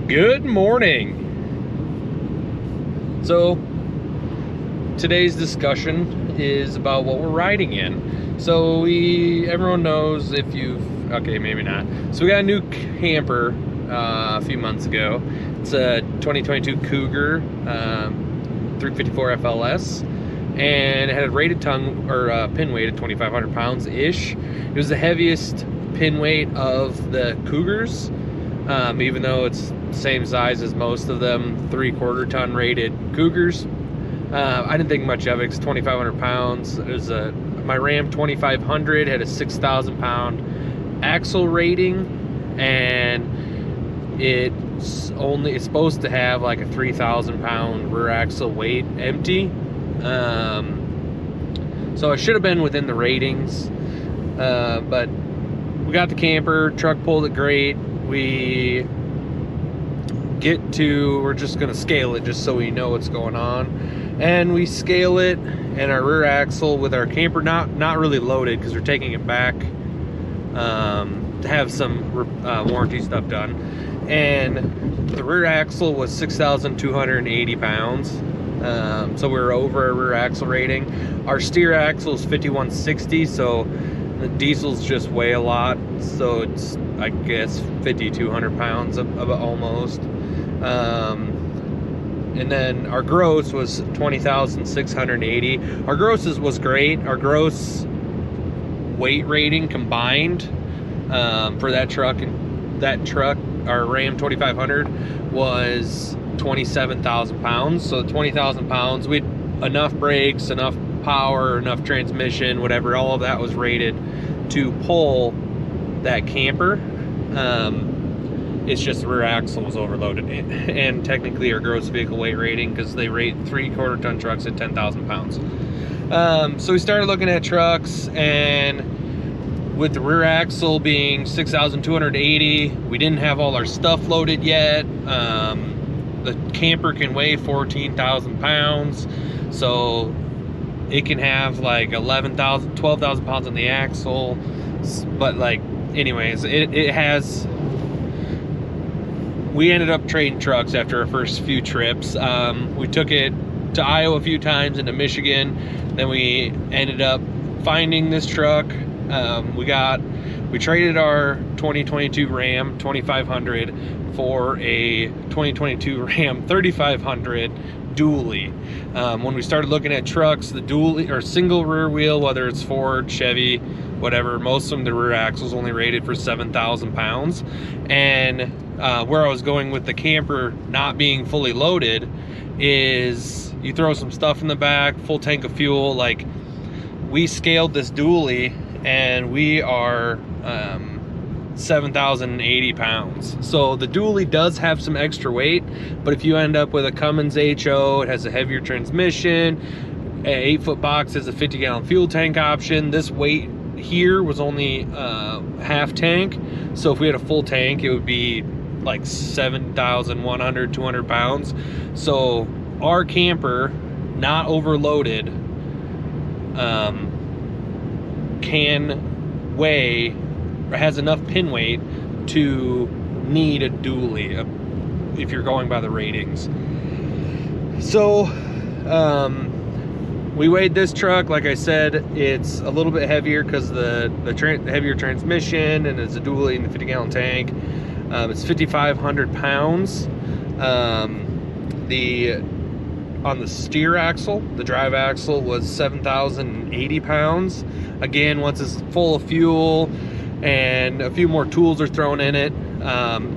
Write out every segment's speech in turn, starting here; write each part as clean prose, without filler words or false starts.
Good morning. So today's discussion is about what we're riding in. So everyone knows if you've, okay, maybe not. So we got a new camper a few months ago. It's a 2022 Cougar 354 FLS, and it had a rated pin weight of 2,500 pounds ish. It was the heaviest pin weight of the Cougars, even though it's same size as most of them 3/4 ton rated Cougars. I didn't think much of it. It's 2,500 pounds. It was my Ram 2500 had a 6,000 pound axle rating, and it's supposed to have like a 3,000 pound rear axle weight empty. So it should have been within the ratings, but we got the camper, truck pulled it great. We're just gonna scale it just so we know what's going on, and we scale it and our rear axle with our camper not really loaded because we're taking it back to have some warranty stuff done, and the rear axle was 6,280 pounds. So we were over our rear axle rating. Our steer axle is 5,160, so the diesels just weigh a lot, so it's, I guess, 5,200 pounds almost. And then our gross was 20,680. Our gross was great. Our gross weight rating combined for that truck, our Ram 2500, was 27,000 pounds. So 20,000 pounds, we had enough brakes, enough power, enough transmission, whatever, all of that was rated to pull that camper. It's just the rear axle was overloaded, and technically our gross vehicle weight rating, because they rate 3/4 ton trucks at 10,000 pounds. So we started looking at trucks, and with the rear axle being 6,280, we didn't have all our stuff loaded yet. The camper can weigh 14,000 pounds, so it can have like 12,000 pounds on the axle. But like, anyways, it has. We ended up trading trucks after our first few trips. We took it to Iowa a few times, into Michigan. Then we ended up finding this truck. We traded our 2022 Ram 2500 for a 2022 Ram 3500 dually. When we started looking at trucks, the dually or single rear wheel, whether it's Ford, Chevy, whatever, most of them, the rear axle's only rated for 7,000 pounds. And where I was going with the camper not being fully loaded is you throw some stuff in the back, full tank of fuel. Like, we scaled this dually and we are 7,080 pounds. So the dually does have some extra weight, but if you end up with a Cummins HO, it has a heavier transmission, an 8-foot box has a 50-gallon fuel tank option. This weight here was only half tank, so if we had a full tank, it would be like 7,100, 200 pounds. So our camper, not overloaded, can weigh, or has enough pin weight to need a dually if you're going by the ratings. So we weighed this truck. Like I said, it's a little bit heavier because the heavier transmission, and it's a dually in the 50-gallon tank. It's 5,500 pounds. On the steer axle, the drive axle, was 7,080 pounds. Again, once it's full of fuel and a few more tools are thrown in it,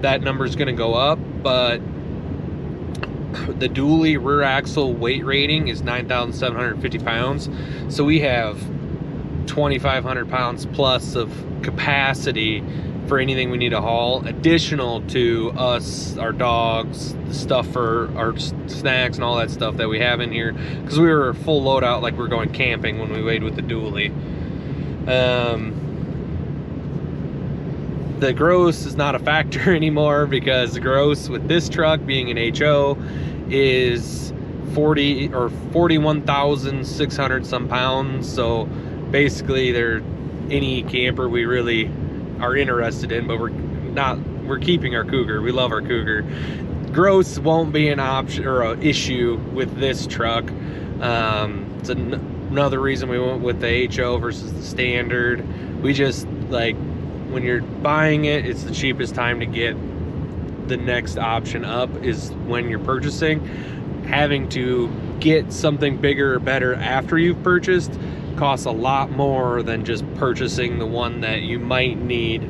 that number is going to go up. But the dually rear axle weight rating is 9,750 pounds. So we have 2,500 pounds plus of capacity for anything we need to haul, additional to us, our dogs, the stuff for our snacks and all that stuff that we have in here, because we were full load out like we're going camping when we weighed with the dually. The gross is not a factor anymore, because the gross with this truck being an HO is 41,600 some pounds. So basically, they're any camper we really are interested in, but we're not we're keeping our Cougar. We love our Cougar. Gross won't be an option or an issue with this truck. It's another reason we went with the HO versus the standard. We just, like, when you're buying it, it's the cheapest time to get the next option up is when you're purchasing. Having to get something bigger or better after you've purchased costs a lot more than just purchasing the one that you might need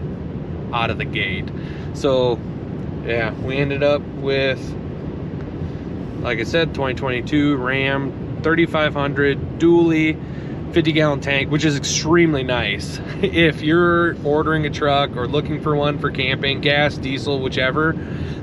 out of the gate. So yeah, we ended up with, like I said, 2022 Ram 3500 dually 50-gallon tank, which is extremely nice. If you're ordering a truck or looking for one for camping, gas, diesel, whichever,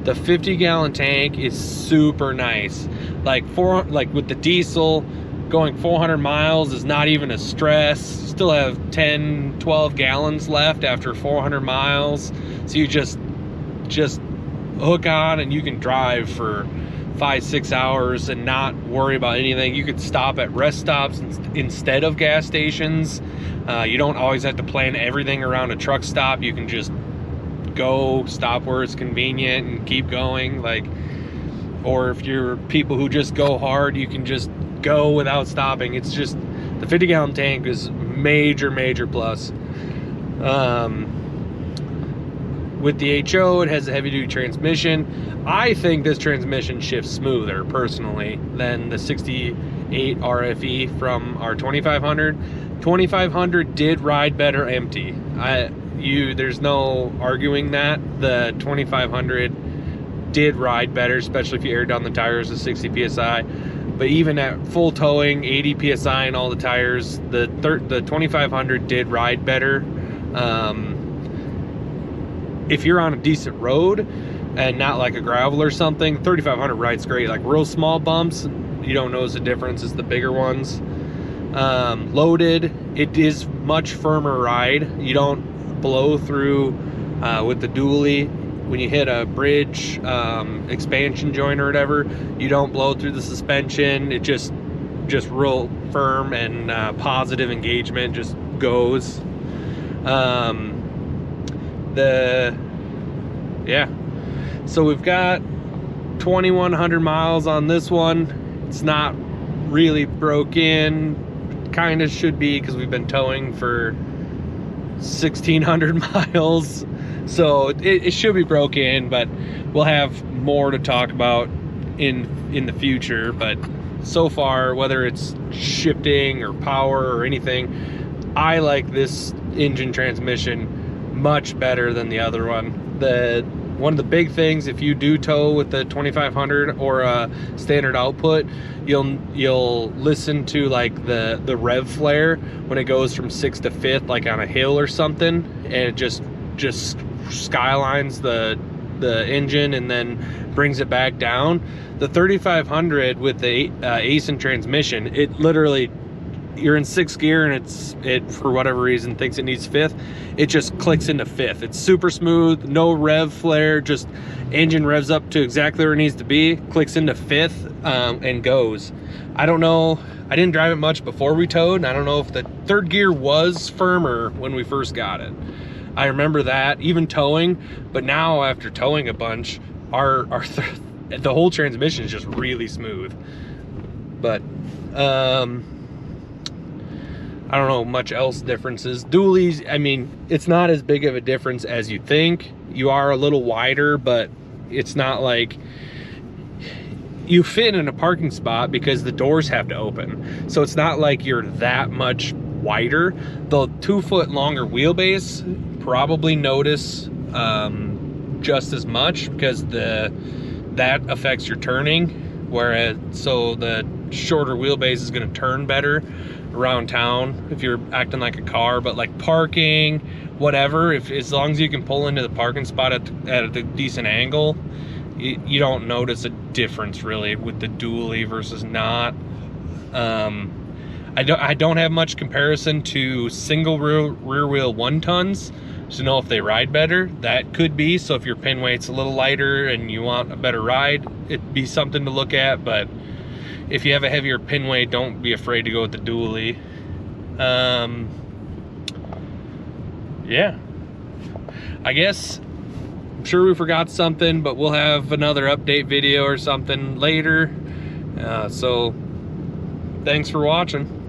the 50-gallon tank is super nice. Like with the diesel, going 400 miles is not even a stress. Still have 10, 12 gallons left after 400 miles. So you just hook on and you can drive for 5-6 hours and not worry about anything. You could stop at rest stops instead of gas stations. You don't always have to plan everything around a truck stop. You can just go stop where it's convenient and keep going. Like, or if you're people who just go hard, you can just go without stopping. It's just, the 50-gallon tank is major plus. With the HO, it has a heavy-duty transmission. I think this transmission shifts smoother, personally, than the 68 RFE from our 2500. 2500 did ride better empty. There's no arguing that. The 2500 did ride better, especially if you air down the tires to 60 psi. But even at full towing, 80 psi and all the tires, the 2500 did ride better. If you're on a decent road and not like a gravel or something, 3500 rides great. Like real small bumps, you don't notice the difference as the bigger ones. Loaded, it is much firmer ride. You don't blow through with the dually. When you hit a bridge expansion joint or whatever, you don't blow through the suspension. It just real firm and positive engagement just goes. So we've got 2100 miles on this one. It's not really broken, kind of should be, because we've been towing for 1600 miles, so it should be broken, but we'll have more to talk about in the future. But so far, whether it's shifting or power or anything, I like this engine transmission much better than the other one. One of the big things, if you do tow with the 2500 or a standard output, you'll listen to like the rev flare when it goes from 6th to 5th, like on a hill or something, and it just skylines the engine and then brings it back down. The 3500 with the ASIN transmission, it literally, you're in 6th gear and it for whatever reason thinks it needs 5th, it just clicks into 5th. It's super smooth, no rev flare, just engine revs up to exactly where it needs to be, clicks into 5th, and goes. I don't know, I didn't drive it much before we towed, and I don't know if the 3rd gear was firmer when we first got it. I remember that even towing, but now after towing a bunch, the whole transmission is just really smooth. But I don't know much else differences. Dualies, I mean, it's not as big of a difference as you think. You are a little wider, but it's not like you fit in a parking spot because the doors have to open. So it's not like you're that much wider. The 2 foot longer wheelbase probably notice just as much, because that affects your turning. Whereas, so the shorter wheelbase is going to turn better around town if you're acting like a car. But like parking, whatever, as long as you can pull into the parking spot at a decent angle, you don't notice a difference really with the dually versus not. I don't have much comparison to single rear wheel 1-tons to know if they ride better. That could be, so if your pin weight's a little lighter and you want a better ride, it'd be something to look at. But if you have a heavier pin weight, don't be afraid to go with the dually. Yeah, I guess I'm sure we forgot something, but we'll have another update video or something later. So thanks for watching.